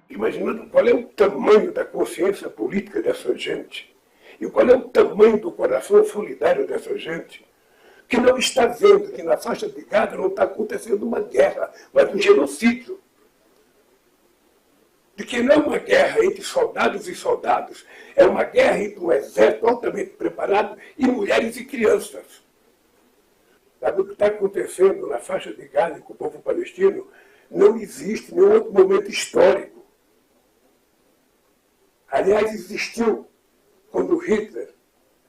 Imaginando qual é o tamanho da consciência política dessa gente e qual é o tamanho do coração solidário dessa gente, que não está vendo que na faixa de Gaza não está acontecendo uma guerra, mas um genocídio. De que não é uma guerra entre soldados e soldados, é uma guerra entre um exército altamente preparado e mulheres e crianças. Sabe o que está acontecendo na faixa de Gaza com o povo palestino? Não existe nenhum outro momento histórico. Aliás, existiu quando Hitler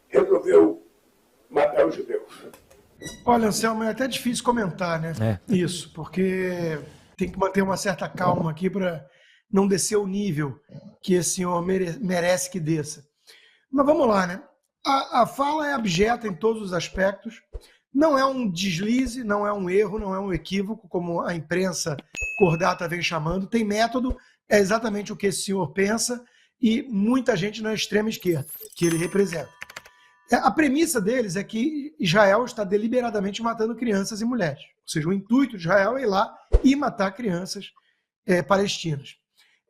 resolveu matar os judeus. Olha, Anselmo, é até difícil comentar, né? Isso, porque tem que manter uma certa calma aqui para não descer o nível que esse senhor merece que desça. Mas vamos lá, né? A fala é abjeta em todos os aspectos, não é um deslize, não é um erro, não é um equívoco, como a imprensa cordata vem chamando, tem método, é exatamente o que esse senhor pensa e muita gente na extrema esquerda, que ele representa. A premissa deles é que Israel está deliberadamente matando crianças e mulheres. Ou seja, o intuito de Israel é ir lá e matar crianças palestinas.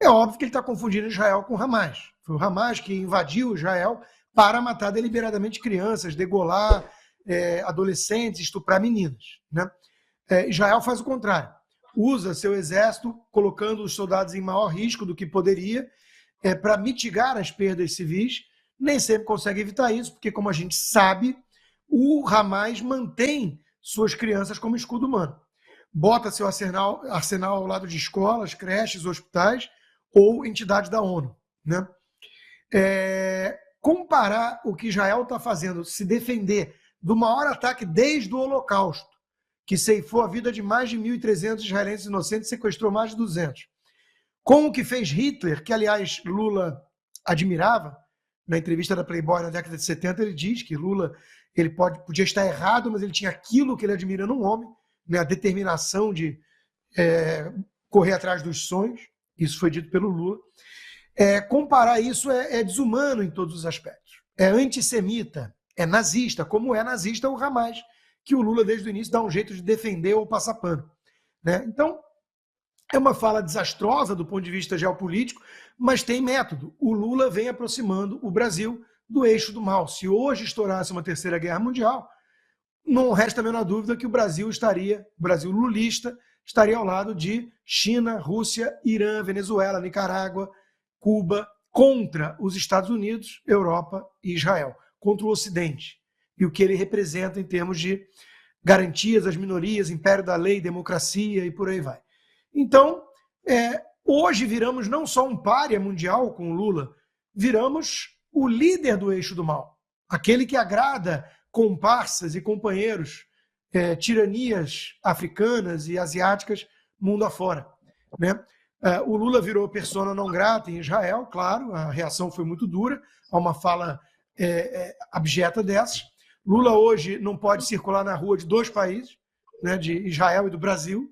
É óbvio que ele está confundindo Israel com Hamas. Foi o Hamas que invadiu Israel para matar deliberadamente crianças, degolar adolescentes, estuprar meninas, né? Israel faz o contrário. Usa seu exército, colocando os soldados em maior risco do que poderia, para mitigar as perdas civis. Nem sempre consegue evitar isso, porque, como a gente sabe, o Hamas mantém suas crianças como escudo humano. Bota seu arsenal ao lado de escolas, creches, hospitais ou entidades da ONU, né? Comparar o que Israel está fazendo, se defender do maior ataque desde o Holocausto, que ceifou a vida de mais de 1.300 israelenses inocentes e sequestrou mais de 200, com o que fez Hitler, que, aliás, Lula admirava. Na entrevista da Playboy na década de 70, ele diz que Lula ele podia estar errado, mas ele tinha aquilo que ele admira num homem, né, a determinação de correr atrás dos sonhos. Isso foi dito pelo Lula. Comparar isso é desumano em todos os aspectos. É antissemita, é nazista, como é nazista o Hamas, que o Lula, desde o início, dá um jeito de defender ou passar pano, né? Então, é uma fala desastrosa do ponto de vista geopolítico, mas tem método. O Lula vem aproximando o Brasil do eixo do mal. Se hoje estourasse uma terceira guerra mundial, não resta a menor dúvida que o Brasil lulista, estaria ao lado de China, Rússia, Irã, Venezuela, Nicarágua, Cuba, contra os Estados Unidos, Europa e Israel, contra o Ocidente. E o que ele representa em termos de garantias às minorias, império da lei, democracia e por aí vai. Então, hoje viramos não só um pária mundial com o Lula, viramos o líder do eixo do mal. Aquele que agrada comparsas e companheiros, tiranias africanas e asiáticas mundo afora, né? O Lula virou persona não grata em Israel, claro, a reação foi muito dura a uma fala abjeta dessas. Lula hoje não pode circular na rua de dois países, né, de Israel e do Brasil,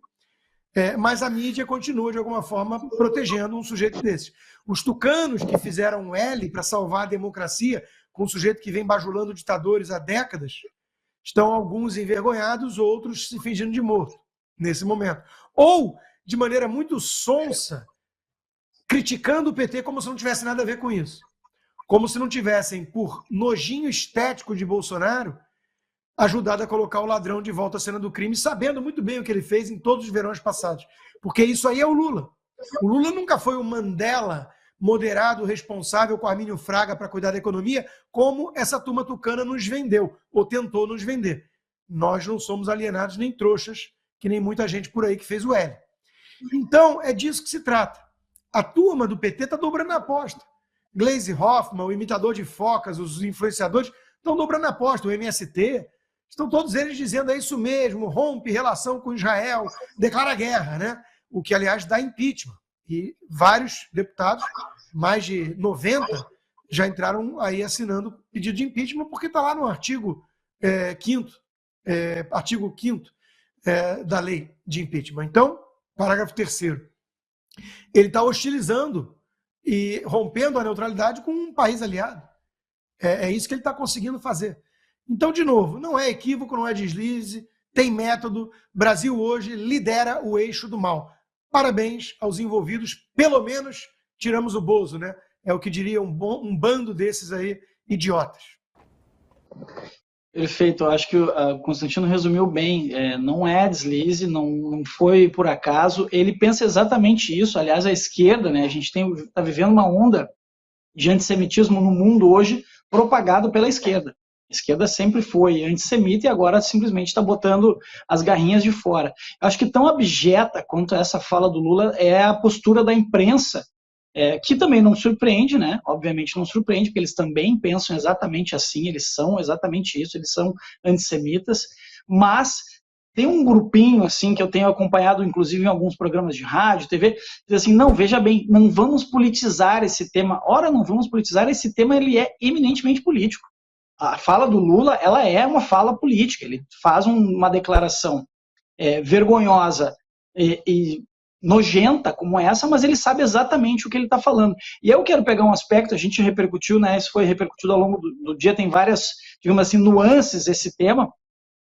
mas a mídia continua, de alguma forma, protegendo um sujeito desse. Os tucanos que fizeram um L para salvar a democracia com um sujeito que vem bajulando ditadores há décadas, estão alguns envergonhados, outros se fingindo de morto nesse momento. Ou, de maneira muito sonsa, criticando o PT como se não tivesse nada a ver com isso. Como se não tivessem, por nojinho estético de Bolsonaro, ajudado a colocar o ladrão de volta à cena do crime, sabendo muito bem o que ele fez em todos os verões passados. Porque isso aí é o Lula. O Lula nunca foi o Mandela moderado, responsável com Armínio Fraga para cuidar da economia, como essa turma tucana nos vendeu, ou tentou nos vender. Nós não somos alienados nem trouxas, que nem muita gente por aí que fez o L. Então, é disso que se trata. A turma do PT está dobrando a aposta. Gleisi Hoffmann, o imitador de focas, os influenciadores, estão dobrando a aposta. O MST, estão todos eles dizendo é isso mesmo, rompe relação com Israel, declara guerra, né? O que, aliás, dá impeachment. E vários deputados, mais de 90, já entraram aí assinando pedido de impeachment, porque está lá no artigo 5º da lei de impeachment. Então, parágrafo 3º, ele está hostilizando e rompendo a neutralidade com um país aliado. É isso que ele está conseguindo fazer. Então, de novo, não é equívoco, não é deslize, tem método. Brasil hoje lidera o eixo do mal. parabéns aos envolvidos, pelo menos tiramos o Bozo, né? É o que diria um bando desses aí, idiotas. Perfeito, eu acho que o Constantino resumiu bem, não é deslize, não foi por acaso, ele pensa exatamente isso. Aliás, a esquerda, né, a gente está vivendo uma onda de antissemitismo no mundo hoje, propagado pela esquerda. A esquerda sempre foi antissemita e agora simplesmente está botando as garrinhas de fora. Eu acho que tão abjeta quanto essa fala do Lula é a postura da imprensa, que também não surpreende, né? Obviamente não surpreende, porque eles também pensam exatamente assim, eles são exatamente isso, eles são antissemitas, mas tem um grupinho assim que eu tenho acompanhado, inclusive em alguns programas de rádio, TV, diz assim, não, veja bem, não vamos politizar esse tema. Ora, não vamos politizar esse tema, ele é eminentemente político. A fala do Lula, ela é uma fala política, ele faz uma declaração vergonhosa e nojenta como essa, mas ele sabe exatamente o que ele está falando. E eu quero pegar um aspecto, a gente repercutiu, né, isso foi repercutido ao longo do dia, tem várias, digamos assim, nuances esse tema,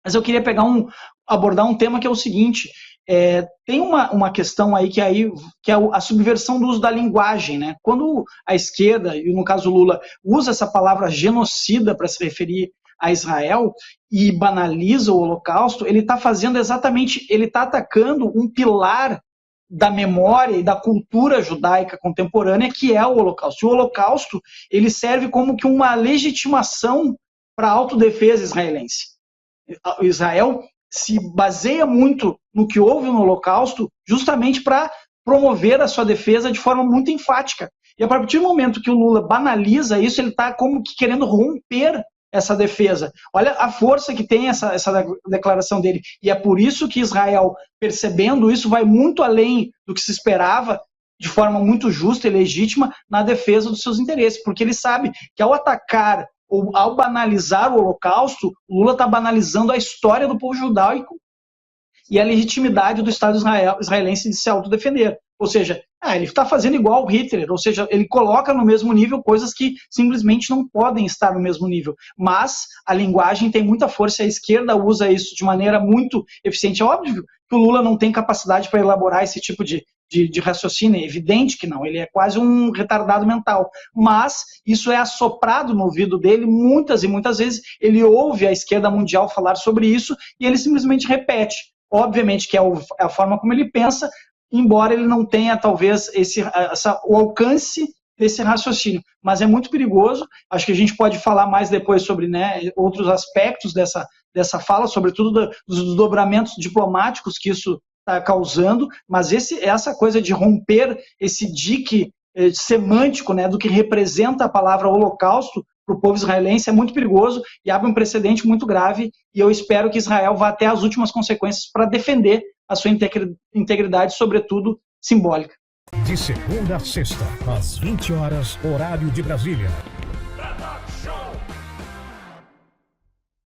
mas eu queria abordar um tema que é o seguinte, tem uma questão aí que é a subversão do uso da linguagem, né? Quando a esquerda, e no caso Lula, usa essa palavra genocida para se referir a Israel e banaliza o Holocausto, ele está fazendo exatamente, ele está atacando um pilar da memória e da cultura judaica contemporânea, que é o Holocausto. O Holocausto, ele serve como que uma legitimação para a autodefesa israelense. Israel se baseia muito no que houve no Holocausto justamente para promover a sua defesa de forma muito enfática. E a partir do momento que o Lula banaliza isso, ele está como que querendo romper essa defesa. Olha a força que tem essa declaração dele. E é por isso que Israel, percebendo isso, vai muito além do que se esperava, de forma muito justa e legítima, na defesa dos seus interesses. Porque ele sabe que ao atacar ou ao banalizar o Holocausto, o Lula está banalizando a história do povo judaico e a legitimidade do Estado israelense de se autodefender. Ou seja, ele está fazendo igual o Hitler, ou seja, ele coloca no mesmo nível coisas que simplesmente não podem estar no mesmo nível. Mas a linguagem tem muita força, a esquerda usa isso de maneira muito eficiente. É óbvio que o Lula não tem capacidade para elaborar esse tipo de raciocínio, é evidente que não, ele é quase um retardado mental, mas isso é assoprado no ouvido dele muitas e muitas vezes, ele ouve a esquerda mundial falar sobre isso e ele simplesmente repete. Obviamente que é a forma como ele pensa, embora ele não tenha talvez o alcance desse raciocínio, mas é muito perigoso. Acho que a gente pode falar mais depois sobre, né, outros aspectos dessa fala, sobretudo dos desdobramentos diplomáticos que isso está causando, mas essa coisa de romper esse dique semântico, né, do que representa a palavra holocausto para o povo israelense é muito perigoso e abre um precedente muito grave, e eu espero que Israel vá até as últimas consequências para defender a sua integridade, sobretudo simbólica. De segunda a sexta, às 20 horas, horário de Brasília.